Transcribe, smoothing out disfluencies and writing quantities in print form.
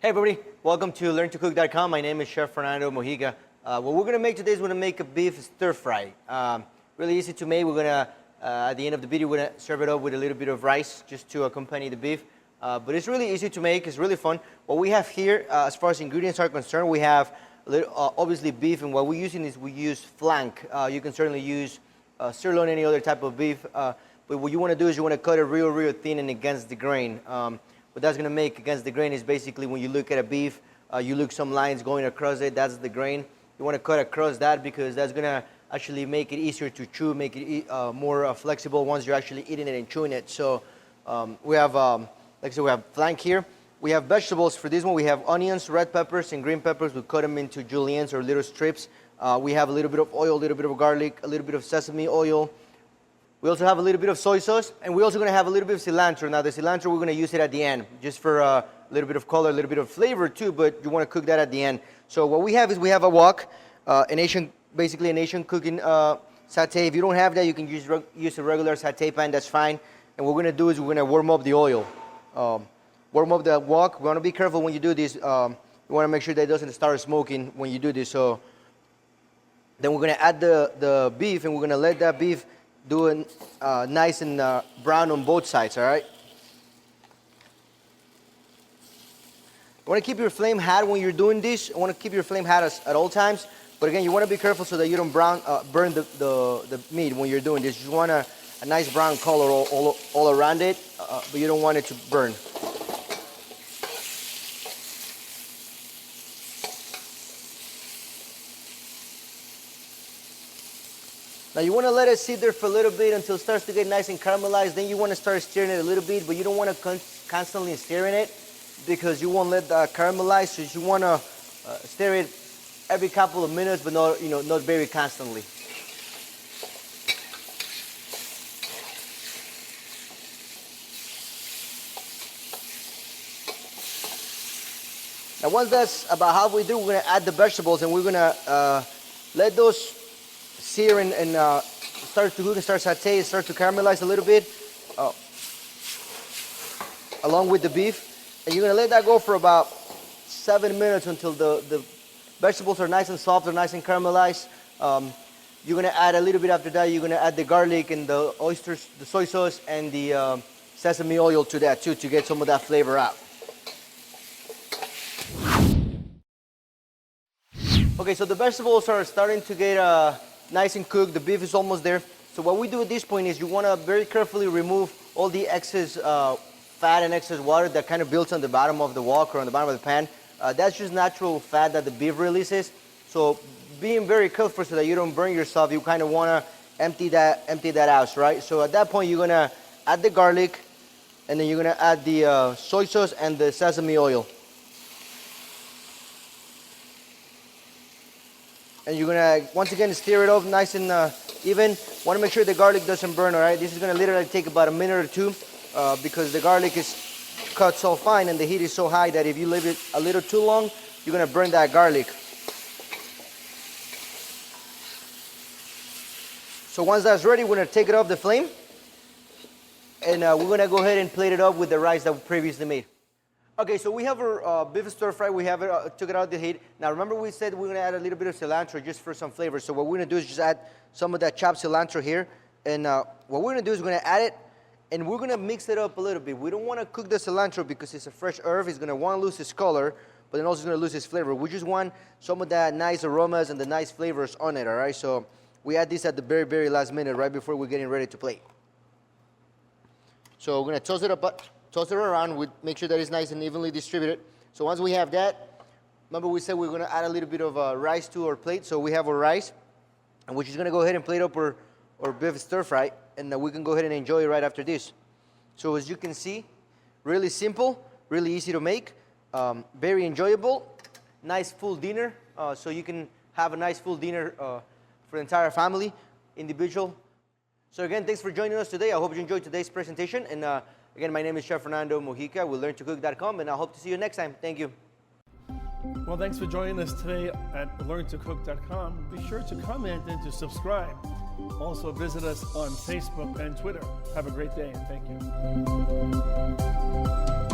Hey everybody, welcome to LearnToCook.com. My name is Chef Fernando Mojica. What we're going to make today is we're going to make a beef stir fry. Really easy to make. We're going to, at the end of the video, we're going to serve it up with a little bit of rice just to accompany the beef. But it's really easy to make. It's really fun. What we have here, as far as ingredients are concerned, we have obviously beef, and what we're using is we use flank. You can certainly use sirloin, any other type of beef. But what you want to do is you want to cut it real thin and against the grain. What that's going to make against the grain is basically when you look at a beef, you look some lines going across it, that's the grain. You want to cut across that because that's going to actually make it easier to chew, make it more flexible once you're actually eating it and chewing it. So we have, like I said, we have flank here. We have vegetables for this one. We have onions, red peppers, and green peppers. We cut them into juliennes or little strips. We have a little bit of oil, a little bit of garlic, a little bit of sesame oil. We also have a little bit of soy sauce, and we're also going to have a little bit of cilantro. Now, the cilantro, we're going to use it at the end, just for a little bit of color, a little bit of flavor too, but you want to cook that at the end. So what we have is we have a wok, basically an Asian cooking sauté. If you don't have that, you can use a regular sauté pan, that's fine. And what we're going to do is we're going to warm up the oil. Warm up the wok. We want to be careful when you do this. You want to make sure that it doesn't start smoking when you do this. So then we're going to add the beef, and we're going to let that beef do it nice and brown on both sides, all right? You want to keep your flame hot when you're doing this. You want to keep your flame hot at all times. But again, you want to be careful so that you don't burn the meat when you're doing this. You want a nice brown color all around it, but you don't want it to burn. Now you want to let it sit there for a little bit until it starts to get nice and caramelized. Then you want to start stirring it a little bit, but you don't want to constantly stirring it because you won't let that caramelize. So you want to stir it every couple of minutes, but not, not very constantly. Now once that's about halfway through, we're going to add the vegetables, and we're going to let those sear and start to cook and start sauté, start to caramelize a little bit along with the beef. And you're going to let that go for about 7 minutes until the vegetables are nice and soft, they're nice and caramelized. You're going to add a little bit after that. You're going to add the garlic and the oysters, the soy sauce, and the sesame oil to that too, to get some of that flavor out. Okay, so the vegetables are starting to get nice and cooked. The beef is almost there. So what we do at this point is you want to very carefully remove all the excess fat and excess water that kind of builds on the bottom of the wok or on the bottom of the pan. That's just natural fat that the beef releases. So being very careful so that you don't burn yourself, you kind of want to empty that out, right? So at that point, you're going to add the garlic, and then you're going to add the soy sauce and the sesame oil. And you're going to, once again, stir it up nice and even. Want to make sure the garlic doesn't burn, all right? This is going to literally take about a minute or two because the garlic is cut so fine and the heat is so high that if you leave it a little too long, you're going to burn that garlic. So once that's ready, we're going to take it off the flame. And we're going to go ahead and plate it up with the rice that we previously made. Okay, so we have our beef stir fry. We have it, took it out of the heat. Now remember we said we're going to add a little bit of cilantro just for some flavor. So what we're going to do is just add some of that chopped cilantro here. And what we're going to do is we're going to add it, and we're going to mix it up a little bit. We don't want to cook the cilantro because it's a fresh herb. It's going to want to lose its color, but then also it's going to lose its flavor. We just want some of that nice aromas and the nice flavors on it, all right? So we add this at the very last minute, right before we're getting ready to plate. So we're going to toss it around, make sure that it's nice and evenly distributed. So once we have that, remember we said we're going to add a little bit of rice to our plate. So we have our rice, and we're just going to go ahead and plate up our beef stir fry, and we can go ahead and enjoy it right after this. So as you can see, really simple, really easy to make, very enjoyable, nice full dinner. So you can have a nice full dinner for the entire family, individual. So again, thanks for joining us today. I hope you enjoyed today's presentation. And again, my name is Chef Fernando Mojica with LearnToCook.com, and I hope to see you next time. Thank you. Well, thanks for joining us today at LearnToCook.com. Be sure to comment and to subscribe. Also visit us on Facebook and Twitter. Have a great day, and thank you.